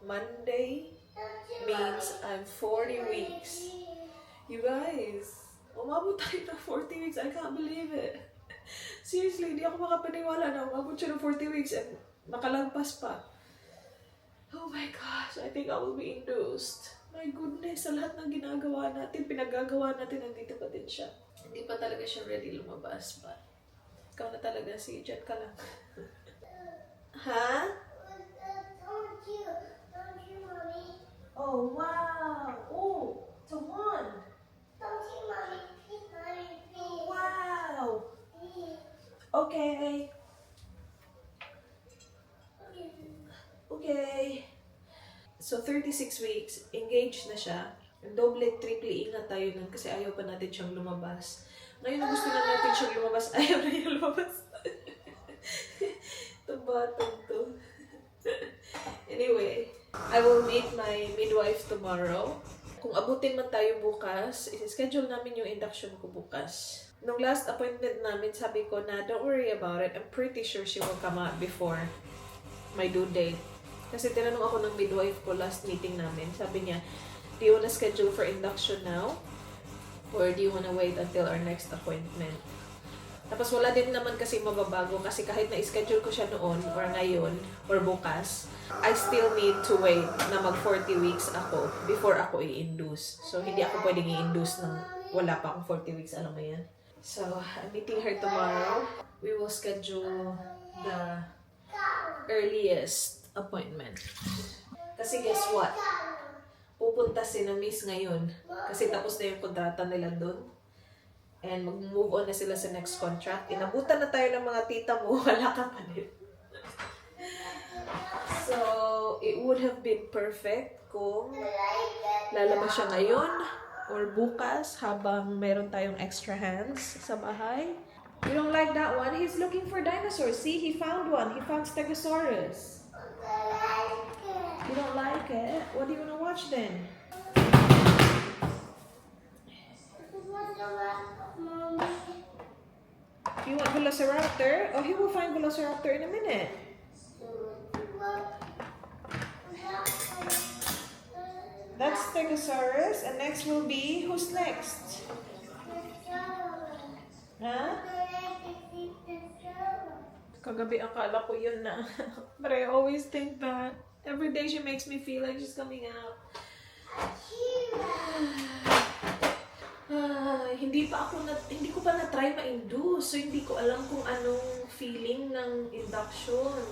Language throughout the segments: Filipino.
Monday means I'm 40 weeks. You guys, umabot tayo ng 40 weeks. I can't believe it. Seriously, hindi ako makapaniwala na umabot siya ng 40 weeks and nakalagpas pa. Oh my gosh, I think I will be induced. My goodness, sa lahat ng ginagawa natin, pinagagawa natin, nandito pa din siya. Hindi pa talaga siya ready lumabas pa. Ikaw na talaga, si Jet ka lang. Ha? Don't you, Mommy? Oh, wow! Oh, it's a wand! Don't you, Mommy? Please, Mommy, please. Wow! Please. Okay. Okay. So, 36 weeks, engaged na siya. Doble, triple ingat tayo nun kasi ayaw pa natin siyang lumabas. Ngayon na gusto na natin siyang lumabas, ayaw na niya lumabas. Itong batang to. Anyway, I will meet my midwife tomorrow. Kung abutin man tayo bukas, isi-schedule namin yung induction ko bukas. Nung last appointment namin, sabi ko na, don't worry about it. I'm pretty sure she will come out before my due date. Kasi tinanong ako ng midwife ko last meeting namin. Sabi niya, do you wanna schedule for induction now? Or do you wanna wait until our next appointment? Tapos wala din naman kasi mababago kasi kahit na-schedule ko siya noon or ngayon or bukas, I still need to wait na mag 40 weeks ako before ako i-induce. So hindi ako pwedeng i-induce nang wala pa akong 40 weeks, alam mo yan? So I'm meeting her tomorrow. We will schedule the earliest appointment. Kasi guess what? Pupunta si na Miss ngayon kasi tapos na yung kontrata nila doon. And mag-move on na sila sa next contract. Inabutan na tayo ng mga tita mo, wala ka pa din. So, it would have been perfect kung lalabas siya ngayon or bukas habang meron tayong extra hands sa bahay. You don't like that one? He's looking for dinosaurs. See, he found one. He found Stegosaurus. You don't like it? What do you want to watch then? You want Velociraptor? Oh, he will find Velociraptor in a minute. That's Stegosaurus, and next will be, who's next? Huh? Kagabi akala ko yun na. But I always think that. Every day she makes me feel like she's coming out. Hindi ko pa na-try ma-induce. So hindi ko alam kung anong feeling ng induction.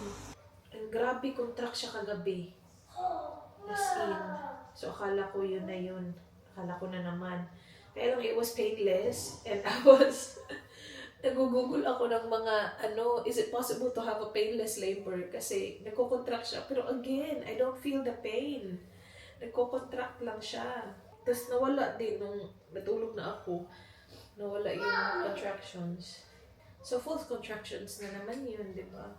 And grabe contract siya kagabi. As in. So akala ko yun na yun. Akala ko na naman. Kaya lang it was painless. And I was nag-google ako ng mga is it possible to have a painless labor? Kasi nagko-contract siya. Pero again, I don't feel the pain. Nagko-contract lang siya. Tapos nawala din nung natulog na ako. Nawala yung contractions. So false contractions na naman yun, di ba?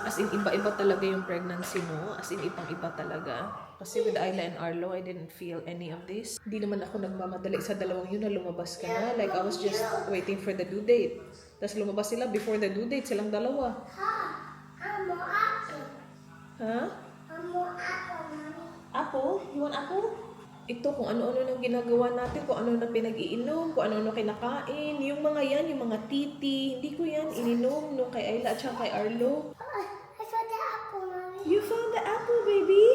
As in, iba-iba talaga yung pregnancy, no? As in, ibang-iba talaga. Kasi with Ayla and Arlo, I didn't feel any of this. Hindi naman ako nagmamadali sa dalawang yun na lumabas ka na. Like, I was just waiting for the due date. Tapos lumabas sila before the due date, silang dalawa. Ha? Apple? You want apple? Ito, kung ano-ano nang ginagawa natin, kung ano na pinag-iinom, kung ano-ano kinakain. Yung mga yan, yung mga titi, hindi ko yan ininom no kay Ayla at saka kay Arlo. I found the apple, Mommy. You found the apple, baby?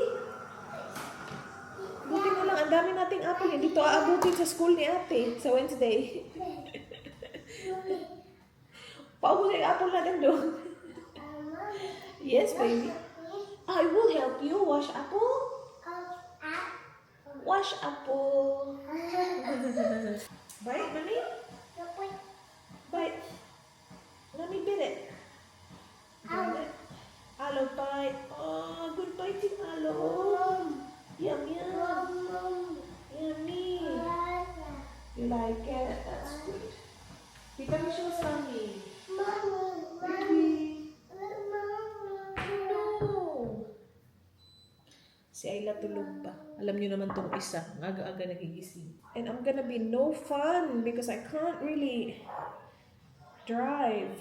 Buti na lang, ang dami nating apple. Hindi to aabutin sa school ni ate sa Wednesday. Paubos yung apple natin doon. Yes, baby. I will help you wash apple. Wash apple. Bite, mommy? Bite. Let me bit it. Bite it. Alo bite. Oh, good biting, Alo. Yum, yum. Yummy. You like it? That's good. Kita mo siya sa amin. Baby. Si Ayla tulog pa. Alam niyo naman tong isa. Aga-aga nagigising. And I'm gonna be no fun because I can't really drive.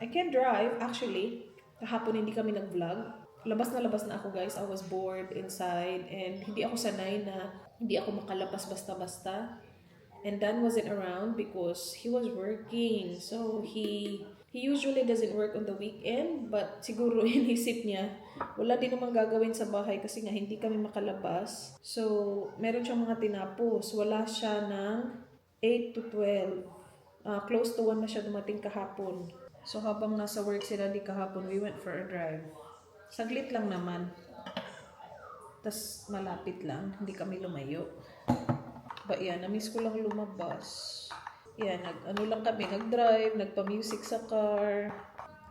I can drive, actually. Kahapon hindi kami nag-vlog. labas na ako guys. I was bored inside and hindi ako sanay na hindi ako makalabas basta-basta. And Dan wasn't around because he was working. So he usually doesn't work on the weekend, but siguro inisip niya, wala din namang gagawin sa bahay kasi nga hindi kami makalabas. So meron siyang mga tinapos. Wala siya ng 8 to 12. Close to 1 na siya dumating kahapon. So habang nasa work sila di kahapon, we went for a drive. Saglit lang naman. Tas malapit lang, hindi kami lumayo. But yeah, na-miss ko lang lumabas. Yeah, nag-drive, nagpa-music sa car.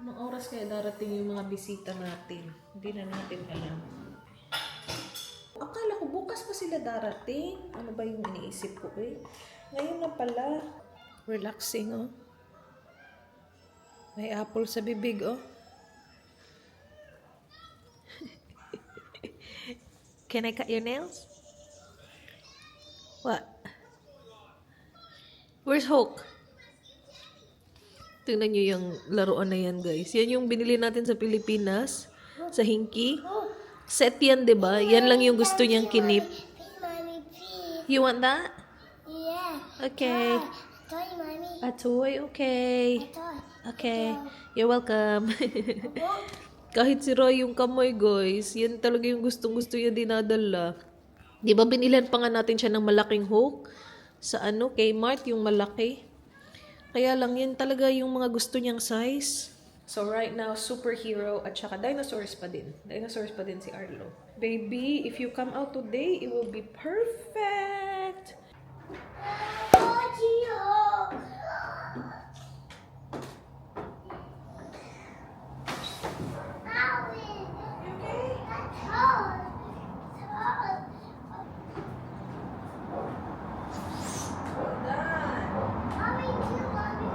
Anong oras kaya darating yung mga bisita natin? Hindi na natin alam. Akala ko bukas pa sila darating. Ano ba yung iniisip ko eh? Ngayon na pala. Relaxing oh. May apple sa bibig oh. Can I cut your nails? What? Where's Hulk? Tingnan nyo yung laruan na yan, guys. Yan yung binili natin sa Pilipinas. Sa Hinky. Set yan, diba? Yan lang yung gusto niyang kinip. Mommy, please. You want that? Yeah. Okay. Toy, mommy. A toy? Okay. Toy. Okay. You're welcome. Kahit si Roy yung kamoy, guys. Yan talaga yung gustong-gusto niya dinadala. Di ba binilan pa nga natin siya ng malaking Hulk? Sa Kmart, yung malaki. Kaya lang, yan talaga yung mga gusto niyang size. So right now, superhero at saka dinosaurs pa din. Dinosaurs pa din si Arlo. Baby, if you come out today, it will be perfect! Oh, Gio. Owie. That's hard. It's hard. Mommy, too, mommy.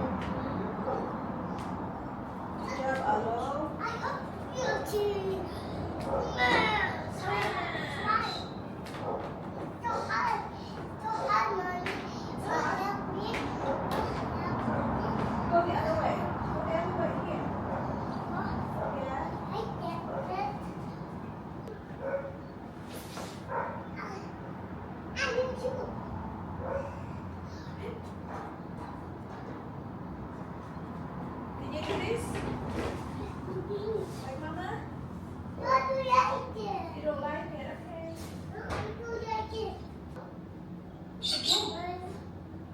Good job, Arlo. I hope you too. Sorry. So hard. So hard, mommy. So help me. Go the other way. Go the other way here. Yeah. I get it. I need you. Can you do this? Like mama? Don't do like it. You don't like it, okay? Don't do like it.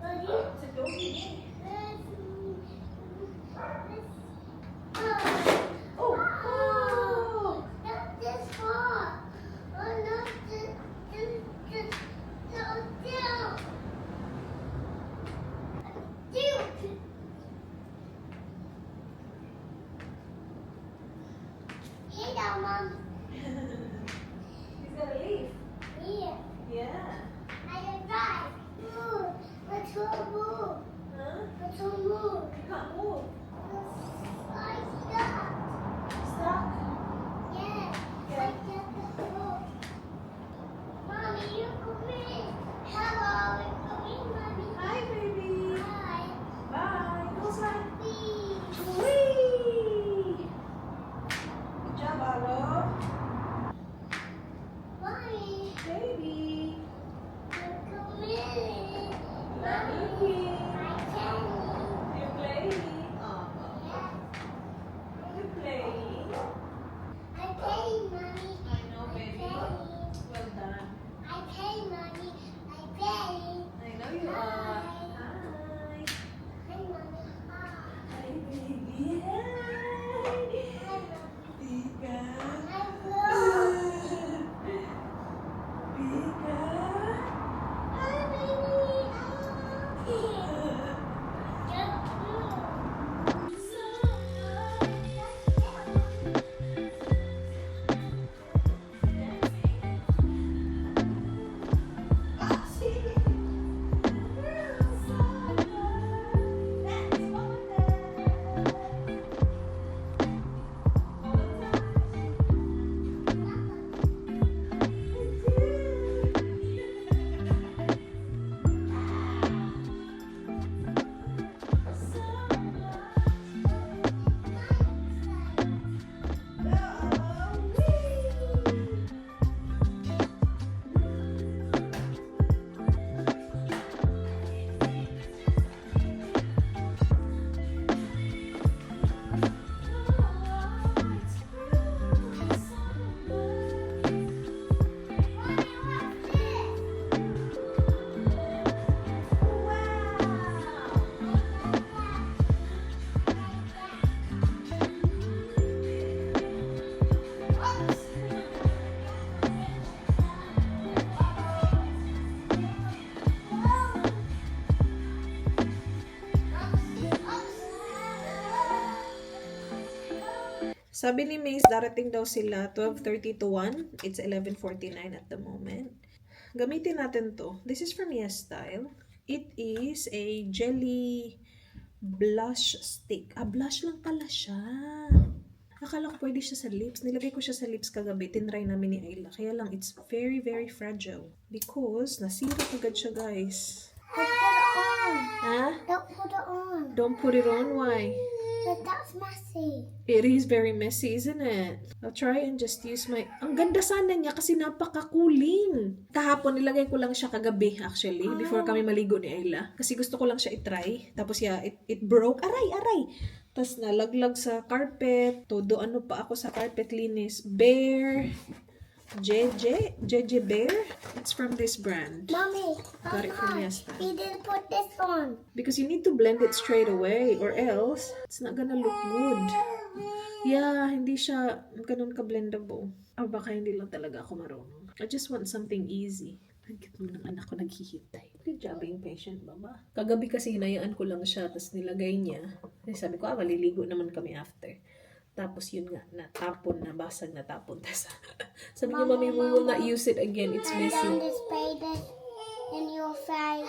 Ready? So go get it. Oh, oh, not this far. Oh, not this, down. Hey, now, Mom. He's gonna leave. Here. Yeah. I can drive. Move. Let's go move. Huh? Let's go move. You can't move. I stop. Stop. Yeah. Yeah. I get the boat. Mommy, you come in. Hello, you come in, Mommy. Hi, baby. Hi. Bye. Go slide. Please. Whee! Good job, Arlo. Mommy, Baby. you come in. Mommy. I can. You playing? Oh, Yeah. you playing? I pay, Mommy. I know, baby. Well done. I pay, Mommy. I pay. I know you are. Hi. Hi, Mommy. Hi. Hi, baby. Hi. Hi, Pika. I love. Pika. Hi, baby. I love you. Sabi ni Mace, darating daw sila 12:30 to 1. It's 11:49 at the moment. Gamitin natin to. This is from Yes Style. It is a jelly blush stick. Blush lang pala siya. Akala ko pwede siya sa lips. Nilagay ko siya sa lips kagabi. Tinry namin ni Ayla. Kaya lang, it's very, very fragile. Because, nasira agad siya, guys. Don't put it on. Ha? Don't put it on. Don't put it on. Why? But that's messy. It is very messy, isn't it? I'll try and just use my... Ang ganda sana niya kasi napaka-cooling. Kahapon, nilagay ko lang siya kagabi, actually, before kami maligo ni Ayla. Kasi gusto ko lang siya itry. Tapos, yeah, it broke. Aray! Tapos, nalaglag sa carpet. Todo ano pa ako sa carpet linis. Bear. JJ Bear. It's from this brand. Mommy, Got it from Yes Style. you didn't put this on. Because you need to blend it straight away or else it's not gonna look good. Yeah, hindi siya ganun ka-blendable. Baka hindi lang talaga ako marunong. I just want something easy. Ang cute mo ng anak ko naghihintay. Good job being patient, Mama. Kagabi kasi hinayaan ko lang siya, tapos nilagay niya. Sabi ko, maliligo naman kami after. Tapos yun nga, natapon, nabasag, natapon. Tapos sabi niya, Mommy, we will not use it again. It's Down messy. this baby in your face.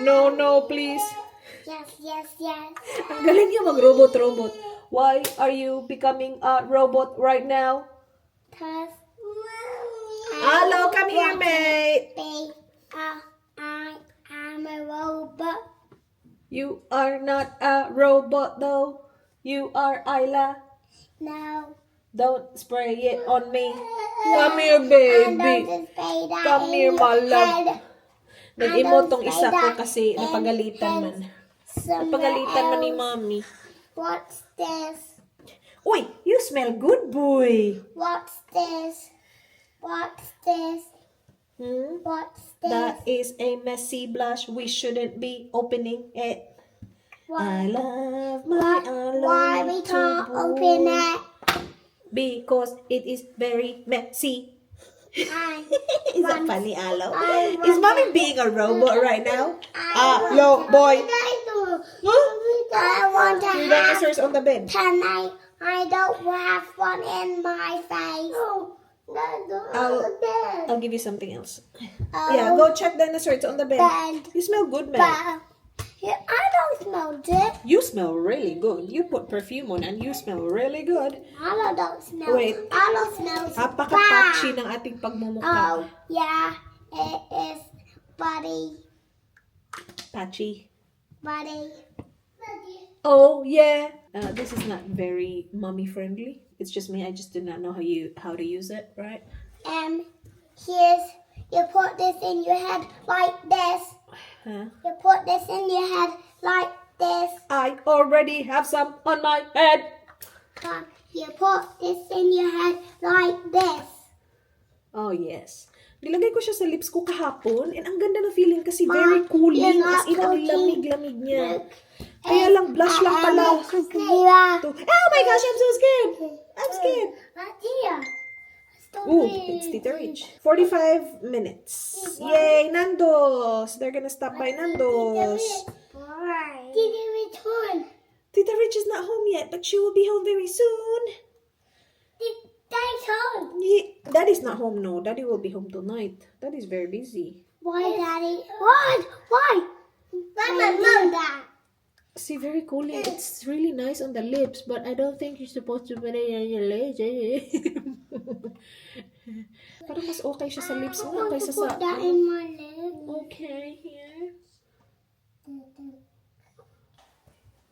No, please. Yes. Ang galing niya mag-robot. Why are you becoming a robot right now? Cause Hello, come here, mate. I'm a robot. You are not a robot, though. You are Ayla. No. Don't spray it on me. Come here, baby. Come here, my love. Nag-emote tong isa ko kasi napagalitan man. Napagalitan man ni Mommy. What's this? Uy, you smell good, boy. What's this? What's this? That is a messy blush. We shouldn't be opening it. I love my Why we can't open it? Because it is very messy. I Is that funny, Alo? I Is Mommy being a robot right now? Alo, boy. Huh? I want to Your have dinosaur's on the bed. tonight. I don't have one in my face. I'll give you something else. Yeah, go check dinosaur. It's on the bed. Bed. You smell good, man. But I don't smell good. You smell really good. You put perfume on and you smell really good. I don't smell. Wait. I don't smell. Napaka-patchy ng ating pagmumukha. Oh yeah, it is, buddy. Patchy. Buddy. Oh, yeah. This is not very mommy friendly. It's just me. I just do not know how to use it, right? Here's, you put this in your head like this. Huh? You put this in your head like this. I already have some on my head. You put this in your head like this. Oh, yes. Nilagay ko siya sa lips ko kahapon and ang ganda ng feeling kasi very cooling. you're As in, ang not lamig-lamig niya. Kaya lang, blush lang pala. Oh my gosh, I'm so scared. I'm scared. Ooh, it's Tita Rich. 45 minutes. Yay, Nando's. They're gonna stop by Nando's. Did you return? Tita Rich is not home yet, but she will be home very soon. Did they turn? Daddy's not home, no. Daddy will be home tonight. Daddy's very busy. Why, Daddy? Why? That. See, very cooling. It's really nice on the lips, but I don't think you're supposed to put it on your lips. Parang mas okay siya sa lips mo kaysa sa... Put that in my lip. Okay, here.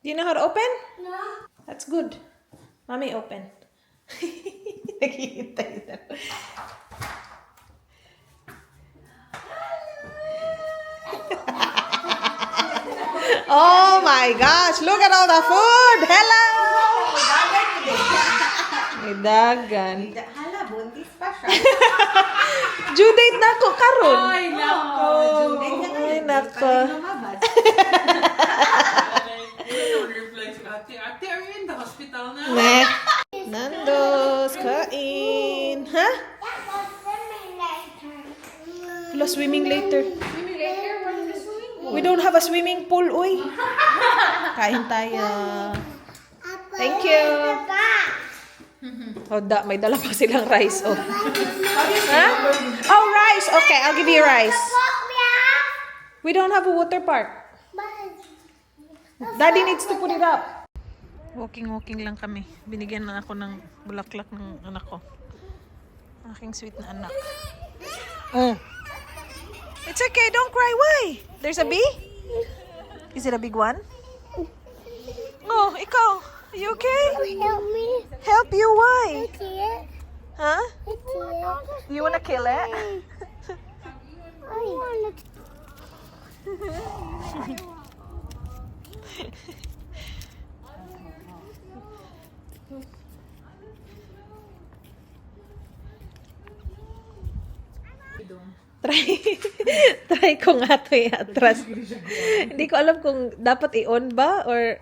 Do you know how to open? No. That's good. Mommy, open. Naghihintay na. Oh my gosh! Look at all the food! Hello! May dagan. Hala, buntis pa siya. Due date na ako karon. Ay, nako. Ay, nako. Lumabas. Ate, are you in the hospital now? Ne. Nando's, kain. Ha? Wala swimming later. We don't have a swimming pool, uy. Kain tayo. Thank you. Oh, may dala pa silang rice. Oh. Huh? Oh, rice. Okay, I'll give you rice. We don't have a water park. Daddy needs to put it up. Walking lang kami. Binigyan na ako ng bulaklak ng anak ko. Aking sweet na anak. Oh. It's okay, don't cry. Why? There's a bee? Is it a big one? Oh, ikaw. Are you okay? Help me. Help you? Why? It's it. Huh? It's it. You wanna kill it? I want to. Try ko nga to i-atras. Hindi ko alam kung dapat i-on ba or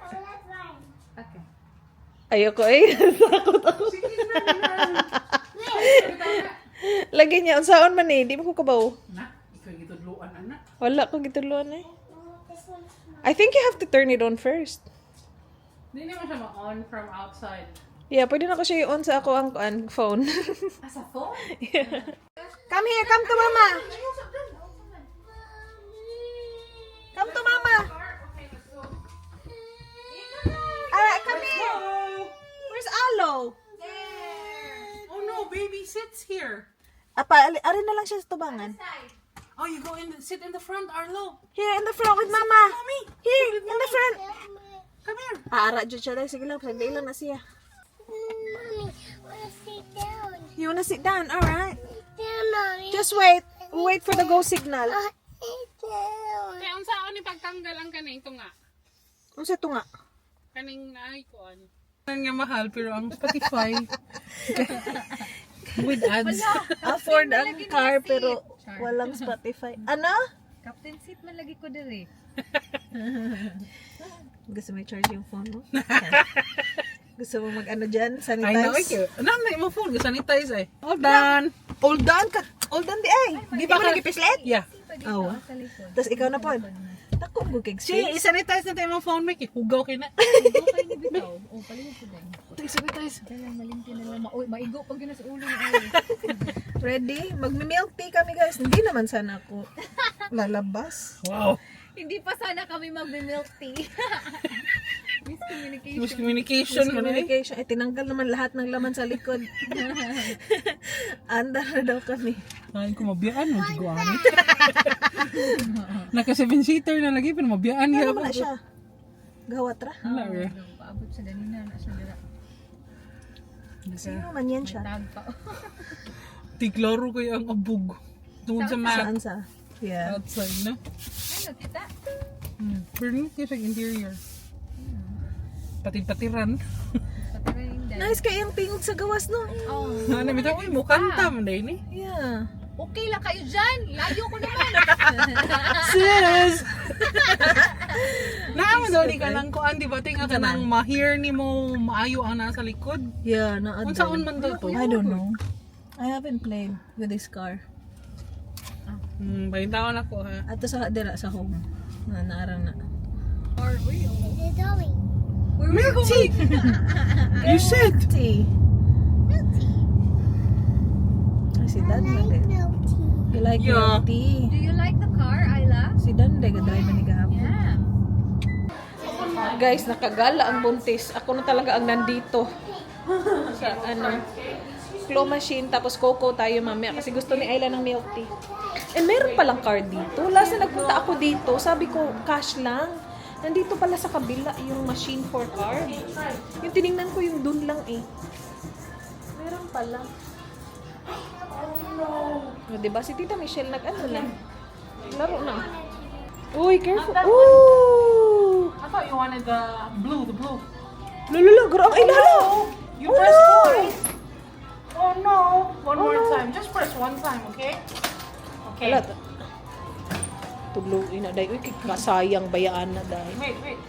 ayoko eh. Takot ako. Lagyan niya. Unsaon man eh. Di mo ko kabaw. Na, ikaw gitudluan, anak. Wala ko gituluan eh. I think you have to turn it on first. Hindi naman siya ma-on from outside. Yeah, pwede na ko siya i-on sa ako ang phone. As a phone? Yeah. Come here, come to mama. Come to mama. Alright, come here. Where's Alo? Oh no, baby sits here. Apa, arin na lang siya sa tubangan. Oh, you go in, sit in the front, Arlo. Here, in the front with mama. Mommy. Here, in the front. Come here. Ara, dyan siya lang. Sige lang, sagday lang na siya. Mommy, wanna sit down? You wanna sit down? Alright. Down, mommy. Just wait. Wait for the go signal. Sit down. Kaya ang saan ni pagtanggal ang kaning ito nga. Ano sa ito nga? Kaning naay ko ano. Ang nga mahal pero ang Spotify with ads. Afford ang car pero walang Spotify. Ano? Captain seat man lagi ko diri. Gusto mo i-charge yung phone mo? Gusto mo mag-ano dyan? I know, Sanitize? okay. Ano mo phone? Sanitize eh. Hold on. All done ka. All done di ay. Di ba ka- nagipislet? Yeah. Oo. Sa likod. Tapos ikaw na po. Tako mo kay Si, i-sanitize na tayo mga phone, Mickey. Hugaw kayo na. Okay ni bitaw. O palihog ko din. Sanitize. Dala malimti na lang. Maigo pag yun sa ulo ni ay. Ready? Magmi-milk tea kami guys. Hindi naman sana ako lalabas. Wow. Hindi pa sana kami magbe-milk tea. Miscommunication. Miscommunication mo na eh. Communication. Eh, tinanggal naman lahat ng laman sa likod. Anda na daw kami. Ay, kung mabiyaan mo, giguan. Naka 7-seater na lagi, pero mabiyaan Ano niya. naman na siya? Gawat ra. Wala eh. Paabot sa danina na siya dira. Sino man yan siya? Tag pa. Tiklaro kayo ang abog. Tungkol sa mat. Saan sa? Yeah. Outside, no? Ano kita? Pero nung kayo sa interior. Patid-patiran. Patira yung dad. Nice kayang tingog sa gawas no. Oh. Ano, bitaw, uy, mukanta mo dahil eh. Yeah. Okay lang kayo dyan. Layo ko naman. Sis! Naaman daw di ka ng kuan, di ba? Tinga ka nang ma-hear ni mo maayo ang nasa likod. Yeah, Kung saan man daw to? I don't know. I haven't played with this car. Balintaon ako ha. At sa dira sa home. Na naarang na. Or we Where's it going? Milk tea! You said! Tea. Milk tea. Ay, si Dan na Like milk tea. You like Yeah. milk tea? Do you like the car, Ayla? Si Dan ga drive ni gahapon. Yeah. Guys, nakagala ang buntis. Ako na talaga ang nandito. Sa ano, claw machine. Tapos coco tayo mamaya. Kasi gusto ni Ayla ng milk tea. And meron palang car dito. Last na nagpunta ako dito, sabi ko, cash lang. Nandito pala sa kabila yung machine for card. Yung tiningnan ko yung dun lang eh. Meron pala. O, diba? Si Tita Michelle nag-ano lang. Laro na. Uy, careful. Ooh! I thought you wanted the blue. Lulula, garo. Ay, lalo! You Oh, press no! twice. Oh no! One more time. Just press one time, okay? Okay. Wala. Tugluin na dahi. Uy, kasayang bayaan na dahi. Wait.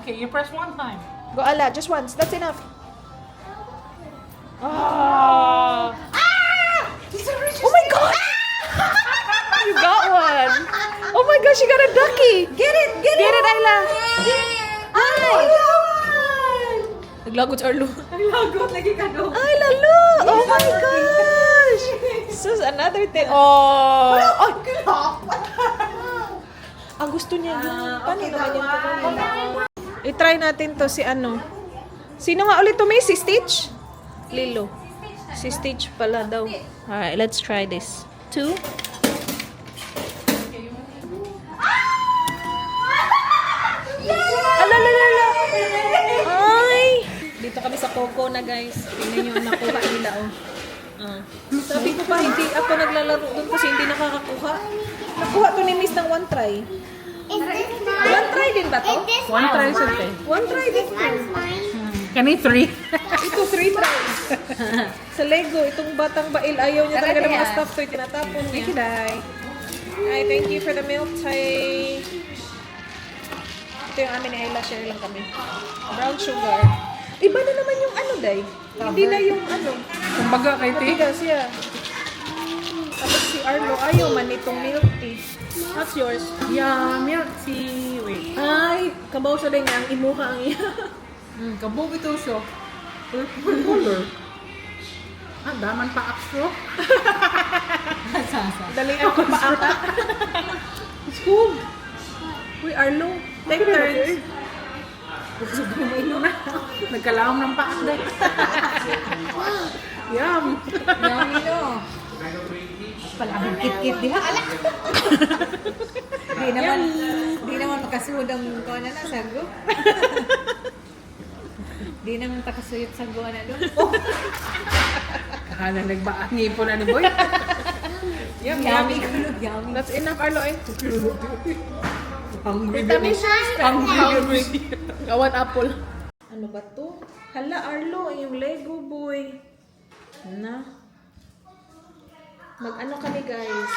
Okay, you press one time. Go, Ala. Just once. That's enough. Ah! Oh my God! You got one! Oh my gosh, you got a ducky! Get it, Ayla! Ay! Naglagot si Arlo. Lagot lagi ka do. Ay, lalo! Oh my gosh! Sus, another thing. Oh! Ay, ang gusto niya yun. Paano naman yung kukunin? I-try natin to si ano. Sino nga ulit to, May? Si Stitch? Lilo. Si Stitch pala daw. Alright, let's try this. 2. Alalala! Ay! Dito kami sa Coco na, guys. Tingnan yung nakuha nila, oh. Sabi ko pa, hindi ako naglalaro doon kasi hindi nakakakuha. Nakuha to ni Miss ng one try. Is this mine? One try din ba to? Is this One try mine? sante. One try din to. One's mine. Kani 3. Ito, 3 tries. Sa Lego, itong batang bail, ayaw niya talaga ng mga stuff to. Tinatapon niya. Thank you, Dai. Ay, thank you for the milk tea. Ito yung amin ni Ayla. Share lang kami. Brown sugar. Iba na naman yung ano, Dai. Hindi na yung ano. Kumbaga kay Ti. Matigas, yeah. Tapos si Arlo, ayaw man itong milk tea. What's yours? Yeah, milk tea. Wait. Ay, kabaw sa din niya. Ang imuha ang iya. Kabog ito siya. Purple color. Ah, daman pa akso. Dali ako pa ata. It's cool. Uy, Arlo. Take turns. Nagkalaom ng paak dahil. Yum. Yummy no. Palabang kit-kit diha. Ala! Di naman makasuod ang kuha na sago. Di naman takasuyot sa guha na doon. Akala nagbaan ngipon na ni Boy. Yum, Yummy yummy. kulog, yummy. That's enough, Arlo. Eh. Hungry. Vitamin C. Hungry. Gawan apple. Ano ba to? Hala, Arlo. Yung Lego boy. Na. Mag-ano kami, guys?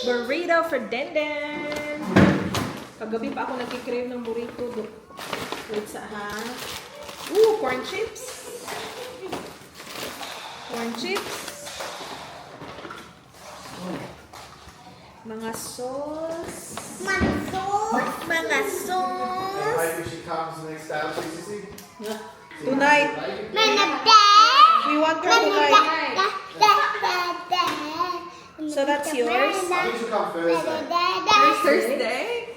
Burrito for Denden. Kagabi pa ako nagkikrave ng burrito. Wait sa ha. Ooh, corn chips. Corn chips. Mga sauce. Mga sauce. Maybe she comes next out, Sissy. Tonight. We want her tonight. So that's yours? I think she'll come Thursday. Thursday?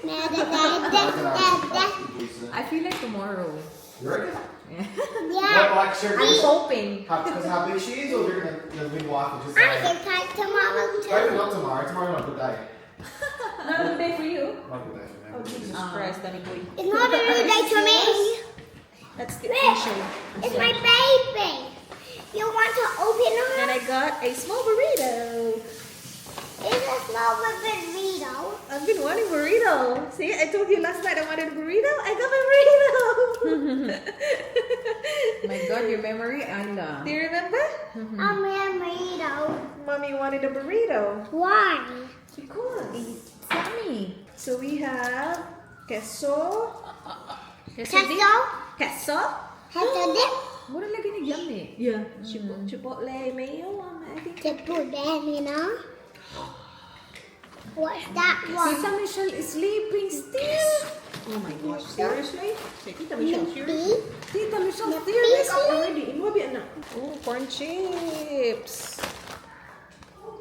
I I feel like tomorrow. You reckon? Yeah. What, like, sure, I'm hoping. because how big she is, or they're gonna the midwife will just I say, can type tomorrow maybe too. not tomorrow. Tomorrow not a good day. Not a good day for you. Not a good day for me. Oh, Jesus Christ, Danny boy. It's not a new day to me. That's the Wait, issue. it's my baby. You want to open And her? I got a small burrito. It's a small burrito. I've been wanting burrito. See, I told you last night I wanted a burrito. I got my burrito. My God, your memory, Ayla. Do you remember? A burrito. Mommy wanted a burrito. Why? Because. Yummy. So we have queso. Queso? Queso? Queso dip? Mura lagi ni yummy. Yeah. Chipotle mayo. I think. To put that, you know? What's that one? Tita Michelle is sleeping still. Oh my gosh. Seriously? Tita Michelle, seriously? Beef? Tita Michelle Wake still. up already. Inwabi anak. Oh, corn chips.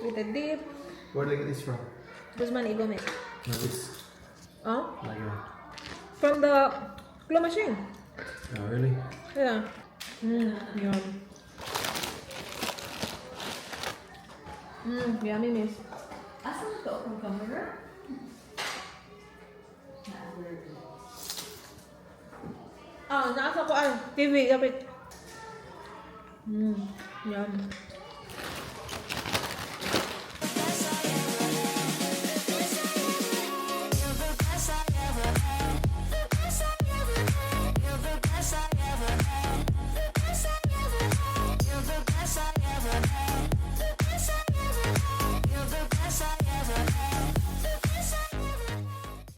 With a dip. Where do they get this from? Does man iba make? No, this. Oh? Lego. From the claw machine. Oh, really? Yeah. Yum. Yummy, miss. Asan to ang camera? Ah, nasa ko ay. TV, kapit. Yum.